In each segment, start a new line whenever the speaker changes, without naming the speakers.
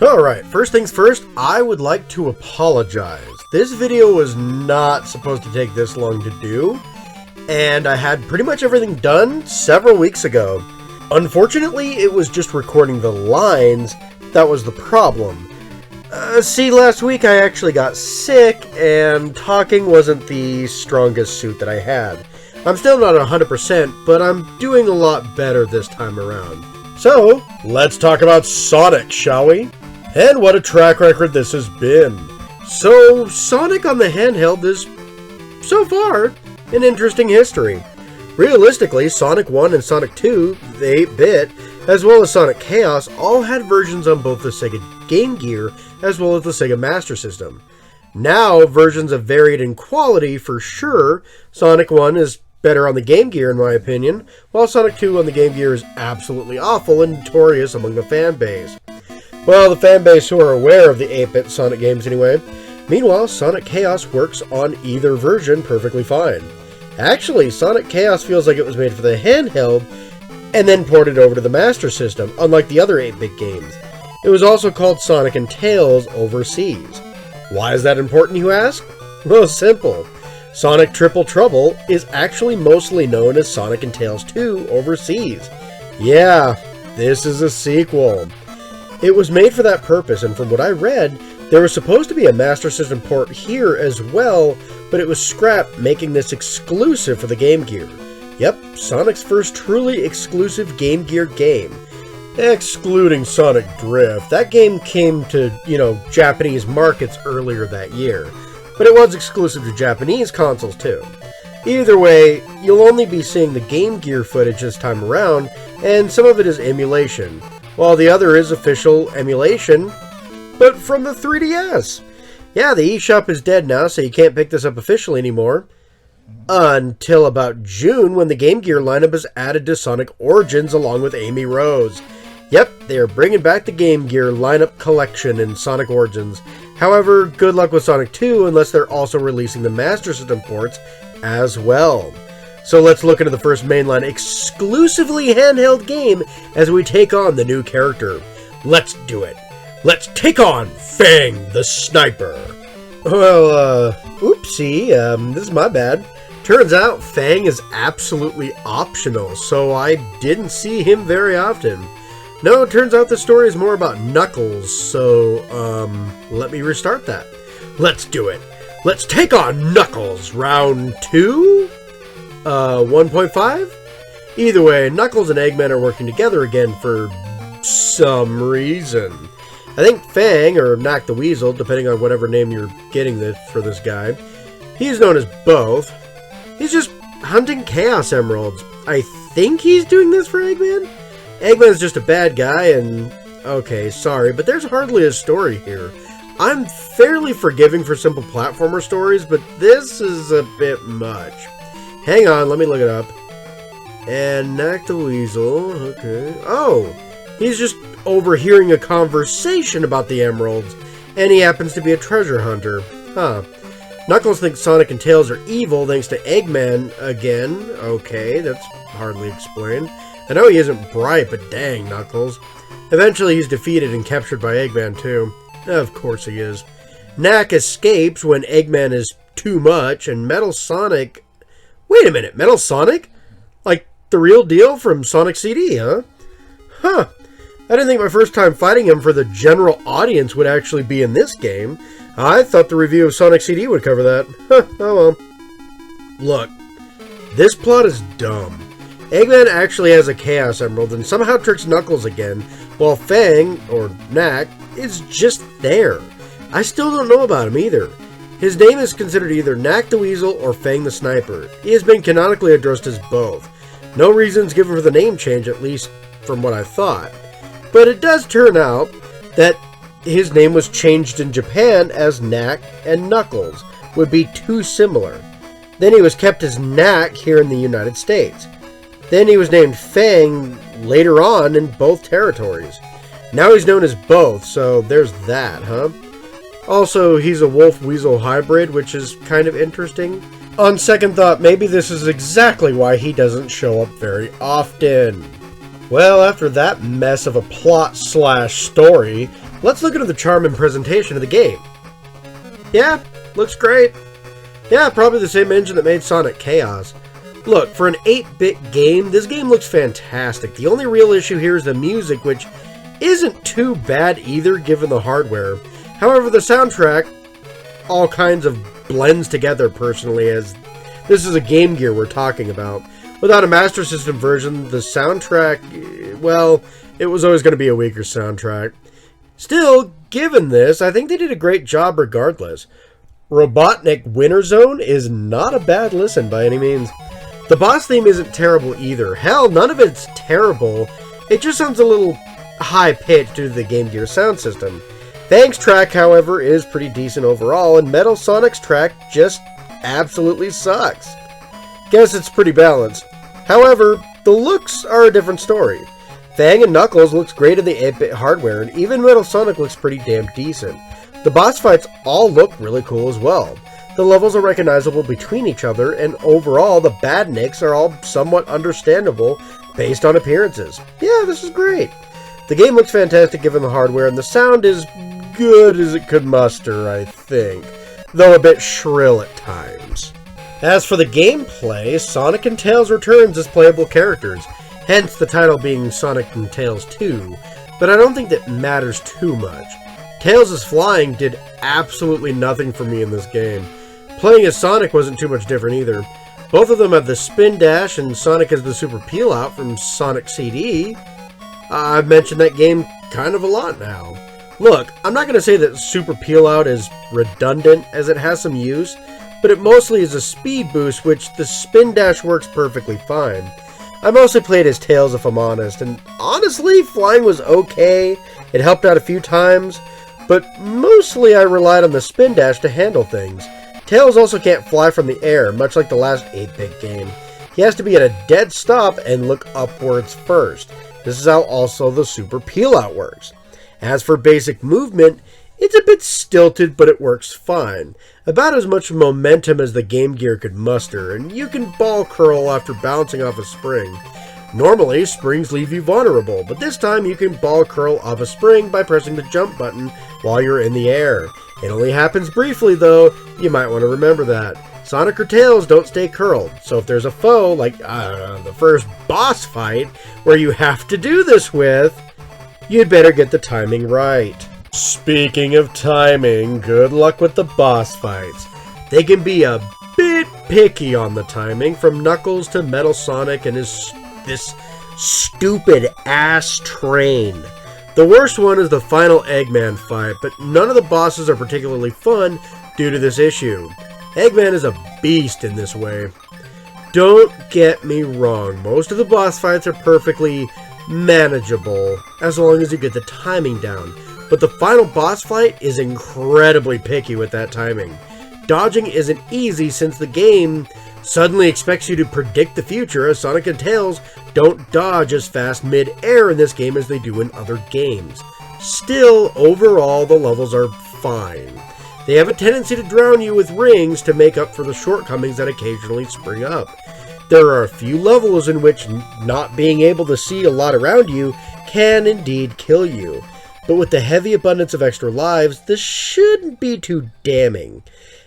Alright, first things first, I would like to apologize. This video was not supposed to take this long to do, and I had pretty much everything done several weeks ago. Unfortunately, it was just recording the lines that was the problem. See, last week I actually got sick, and talking wasn't the strongest suit that I had. I'm still not 100%, but I'm doing a lot better this time around. So, let's talk about Sonic, shall we? And what a track record this has been. So, Sonic on the handheld is, so far, an interesting history. Realistically, Sonic 1 and Sonic 2, the 8-bit, as well as Sonic Chaos, all had versions on both the Sega Game Gear as well as the Sega Master System. Now, versions have varied in quality for sure. Sonic 1 is better on the Game Gear in my opinion, while Sonic 2 on the Game Gear is absolutely awful and notorious among the fan base. Well, the fan base who are aware of the 8-bit Sonic games anyway. Meanwhile, Sonic Chaos works on either version perfectly fine. Actually, Sonic Chaos feels like it was made for the handheld and then ported over to the Master System, unlike the other 8-bit games. It was also called Sonic and Tails overseas. Why is that important, you ask? Well, simple. Sonic Triple Trouble is actually mostly known as Sonic and Tails 2 overseas. Yeah, this is a sequel. It was made for that purpose, and from what I read, there was supposed to be a Master System port here as well, but it was scrapped, making this exclusive for the Game Gear. Yep, Sonic's first truly exclusive Game Gear game. Excluding Sonic Drift. That game came to, Japanese markets earlier that year. But it was exclusive to Japanese consoles too. Either way, you'll only be seeing the Game Gear footage this time around, and some of it is emulation, while the other is official emulation, but from the 3DS. Yeah, the eShop is dead now, so you can't pick this up officially anymore. Until about June, when the Game Gear lineup is added to Sonic Origins along with Amy Rose. Yep, they are bringing back the Game Gear lineup collection in Sonic Origins. However, good luck with Sonic 2 unless they're also releasing the Master System ports as well. So let's look into the first mainline exclusively handheld game as we take on the new character. Let's do it. Let's take on Fang the Sniper. Well, oopsie, this is my bad. Turns out Fang is absolutely optional, so I didn't see him very often. No, it turns out the story is more about Knuckles, so, let me restart that. Let's do it. Let's take on Knuckles, round 2? 1.5? Either way, Knuckles and Eggman are working together again for some reason. I think Fang, or Knack the Weasel, depending on whatever name you're getting for this guy, he's known as both. He's just hunting Chaos Emeralds. I think he's doing this for Eggman? Eggman's just a bad guy and... Okay, sorry, but there's hardly a story here. I'm fairly forgiving for simple platformer stories, but this is a bit much. Hang on, let me look it up. And Knack the Weasel, okay. Oh, he's just overhearing a conversation about the emeralds, and he happens to be a treasure hunter. Huh. Knuckles thinks Sonic and Tails are evil thanks to Eggman again. Okay, that's hardly explained. I know he isn't bright, but dang, Knuckles. Eventually he's defeated and captured by Eggman too. Of course he is. Knack escapes when Eggman is too much, and Metal Sonic... Wait a minute, Metal Sonic? Like the real deal from Sonic CD, huh? Huh. I didn't think my first time fighting him for the general audience would actually be in this game. I thought the review of Sonic CD would cover that. Huh, oh well. Look, this plot is dumb. Eggman actually has a Chaos Emerald and somehow tricks Knuckles again, while Fang, or Knack, is just there. I still don't know about him either. His name is considered either Knack the Weasel or Fang the Sniper. He has been canonically addressed as both. No reasons given for the name change, at least from what I thought. But it does turn out that his name was changed in Japan as Knack, and Knuckles would be too similar. Then he was kept as Knack here in the United States. Then he was named Fang later on in both territories. Now he's known as both, so there's that, huh? Also, he's a wolf-weasel hybrid, which is kind of interesting. On second thought, maybe this is exactly why he doesn't show up very often. Well, after that mess of a plot/story, let's look into the charm and presentation of the game. Yeah, looks great. Yeah, probably the same engine that made Sonic Chaos. Look, for an 8-bit game, this game looks fantastic. The only real issue here is the music, which isn't too bad either given the hardware. However, the soundtrack all kinds of blends together personally, as this is a Game Gear we're talking about. Without a Master System version, the soundtrack, well, it was always going to be a weaker soundtrack. Still, given this, I think they did a great job regardless. Robotnik Winter Zone is not a bad listen by any means. The boss theme isn't terrible either. Hell, none of it's terrible. It just sounds a little high-pitched due to the Game Gear sound system. Fang's track, however, is pretty decent overall, and Metal Sonic's track just absolutely sucks. Guess it's pretty balanced. However, the looks are a different story. Fang and Knuckles looks great in the 8-bit hardware, and even Metal Sonic looks pretty damn decent. The boss fights all look really cool as well. The levels are recognizable between each other, and overall, the badniks are all somewhat understandable based on appearances. Yeah, this is great. The game looks fantastic given the hardware, and the sound is good as it could muster, I think, though a bit shrill at times. As for the gameplay, Sonic and Tails returns as playable characters, hence the title being Sonic and Tails 2, but I don't think that matters too much. Tails' flying did absolutely nothing for me in this game. Playing as Sonic wasn't too much different either. Both of them have the spin dash, and Sonic has the super peel out from Sonic CD. I've mentioned that game kind of a lot now. Look, I'm not going to say that super peel out is redundant, as it has some use, but it mostly is a speed boost, which the spin dash works perfectly fine. I mostly played as Tails if I'm honest, and honestly, flying was okay. It helped out a few times, but mostly I relied on the spin dash to handle things. Tails also can't fly from the air, much like the last 8-bit game. He has to be at a dead stop and look upwards first. This is how also the super peel out works. As for basic movement, it's a bit stilted, but it works fine. About as much momentum as the Game Gear could muster, and you can ball curl after bouncing off a spring. Normally, springs leave you vulnerable, but this time you can ball curl off a spring by pressing the jump button while you're in the air. It only happens briefly though, you might want to remember that. Sonic or Tails don't stay curled, so if there's a foe, like, the first boss fight, where you have to do this with, you'd better get the timing right. Speaking of timing, good luck with the boss fights. They can be a bit picky on the timing, from Knuckles to Metal Sonic and this stupid ass train. The worst one is the final Eggman fight, but none of the bosses are particularly fun due to this issue. Eggman is a beast in this way. Don't get me wrong, most of the boss fights are perfectly manageable as long as you get the timing down, but the final boss fight is incredibly picky with that timing. Dodging isn't easy since the game suddenly expects you to predict the future, as Sonic and Tails don't dodge as fast mid-air in this game as they do in other games. Still, overall, the levels are fine. They have a tendency to drown you with rings to make up for the shortcomings that occasionally spring up. There are a few levels in which not being able to see a lot around you can indeed kill you, but with the heavy abundance of extra lives, this shouldn't be too damning.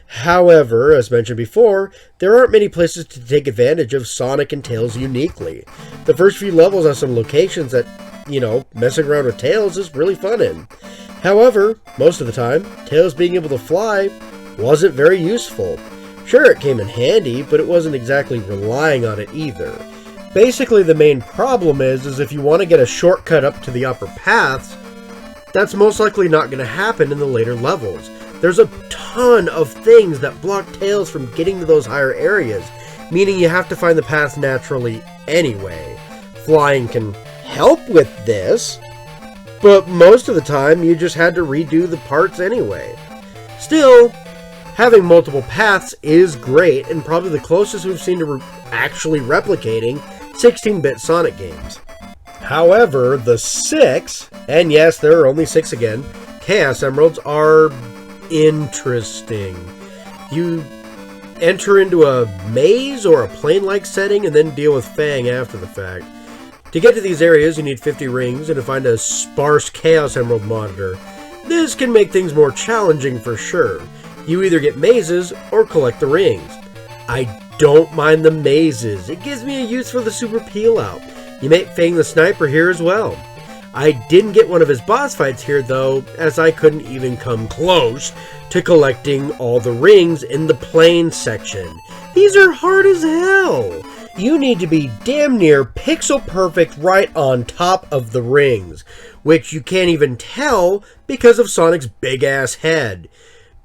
However, as mentioned before, there aren't many places to take advantage of Sonic and Tails uniquely. The first few levels have some locations that, messing around with Tails is really fun in. However, most of the time, Tails being able to fly wasn't very useful. Sure, it came in handy, but it wasn't exactly relying on it either. Basically, the main problem is if you want to get a shortcut up to the upper paths, that's most likely not going to happen in the later levels. There's a ton of things that block Tails from getting to those higher areas, meaning you have to find the path naturally anyway. Flying can help with this, but most of the time you just had to redo the parts anyway. Still, having multiple paths is great, and probably the closest we've seen to actually replicating 16-bit Sonic games. However, the 6, and yes, there are only 6 again, Chaos Emeralds are interesting. You enter into a maze or a plane-like setting and then deal with Fang after the fact. To get to these areas, you need 50 rings and to find a sparse Chaos Emerald monitor. This can make things more challenging for sure. You either get mazes or collect the rings. I don't mind the mazes. It gives me a use for the super peel out. You make Fang the sniper here as well. I didn't get one of his boss fights here though, as I couldn't even come close to collecting all the rings in the plain section. These are hard as hell. You need to be damn near pixel perfect right on top of the rings, which you can't even tell because of Sonic's big ass head,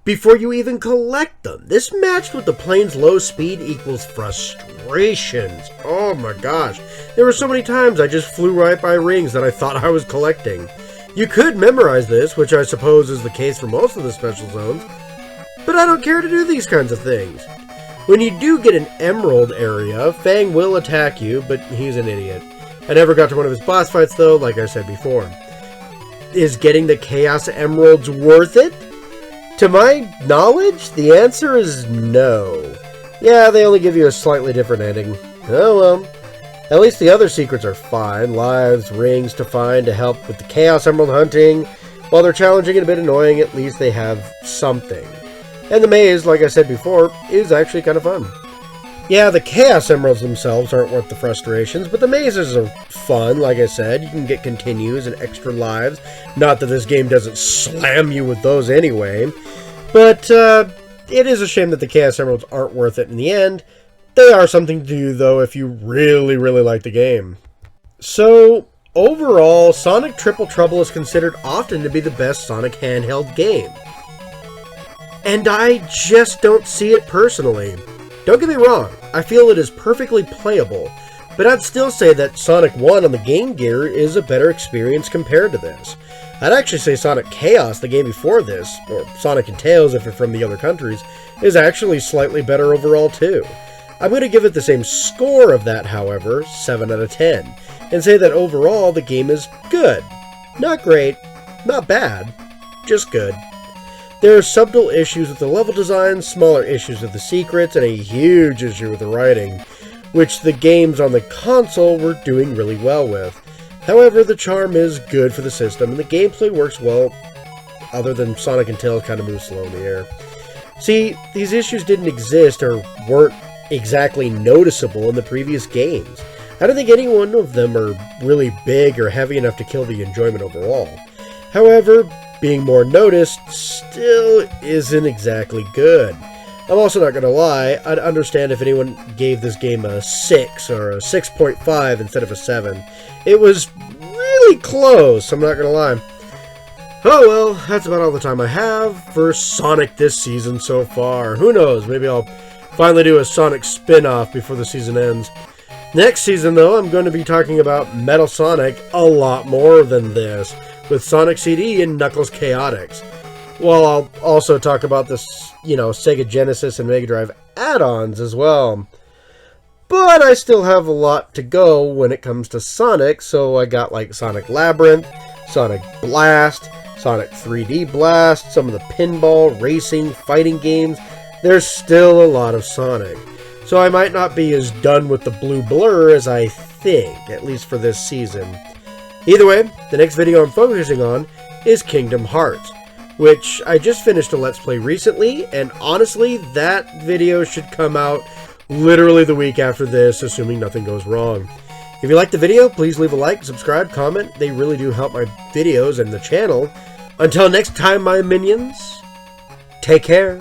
before you even collect them. This matched with the plane's low speed equals frustrations. Oh my gosh. There were so many times I just flew right by rings that I thought I was collecting. You could memorize this, which I suppose is the case for most of the special zones, but I don't care to do these kinds of things. When you do get an emerald area, Fang will attack you, but he's an idiot. I never got to one of his boss fights though, like I said before. Is getting the Chaos Emeralds worth it? To my knowledge, the answer is no. Yeah, they only give you a slightly different ending. Oh well. At least the other secrets are fine. Lives, rings to find to help with the Chaos Emerald hunting. While they're challenging and a bit annoying, at least they have something. And the maze, like I said before, is actually kind of fun. Yeah, the Chaos Emeralds themselves aren't worth the frustrations, but the mazes are fun, like I said. You can get continues and extra lives. Not that this game doesn't slam you with those anyway. But it is a shame that the Chaos Emeralds aren't worth it in the end. They are something to do, though, if you really, really like the game. So, overall, Sonic Triple Trouble is considered often to be the best Sonic handheld game. And I just don't see it personally. Don't get me wrong, I feel it is perfectly playable, but I'd still say that Sonic 1 on the Game Gear is a better experience compared to this. I'd actually say Sonic Chaos, the game before this, or Sonic and Tails if you're from the other countries, is actually slightly better overall too. I'm going to give it the same score of that, however, 7 out of 10, and say that overall the game is good. Not great, not bad, just good. There are subtle issues with the level design, smaller issues with the secrets, and a huge issue with the writing, which the games on the console were doing really well with. However, the charm is good for the system, and the gameplay works well, other than Sonic and Tails kind of move slow in the air. See, these issues didn't exist or weren't exactly noticeable in the previous games. I don't think any one of them are really big or heavy enough to kill the enjoyment overall. However, being more noticed still isn't exactly good. I'm also not going to lie, I'd understand if anyone gave this game a 6 or a 6.5 instead of a 7. It was really close, I'm not going to lie. Oh well, that's about all the time I have for Sonic this season so far. Who knows, maybe I'll finally do a Sonic spin-off before the season ends. Next season though, I'm going to be talking about Metal Sonic a lot more than this, with Sonic CD and Knuckles Chaotix. Well, I'll also talk about this, Sega Genesis and Mega Drive add-ons as well. But I still have a lot to go when it comes to Sonic, so I got like Sonic Labyrinth, Sonic Blast, Sonic 3D Blast, some of the pinball, racing, fighting games. There's still a lot of Sonic. So I might not be as done with the blue blur as I think, at least for this season. Either way, the next video I'm focusing on is Kingdom Hearts, which I just finished a Let's Play recently, and honestly, that video should come out literally the week after this, assuming nothing goes wrong. If you liked the video, please leave a like, subscribe, comment. They really do help my videos and the channel. Until next time, my minions, take care.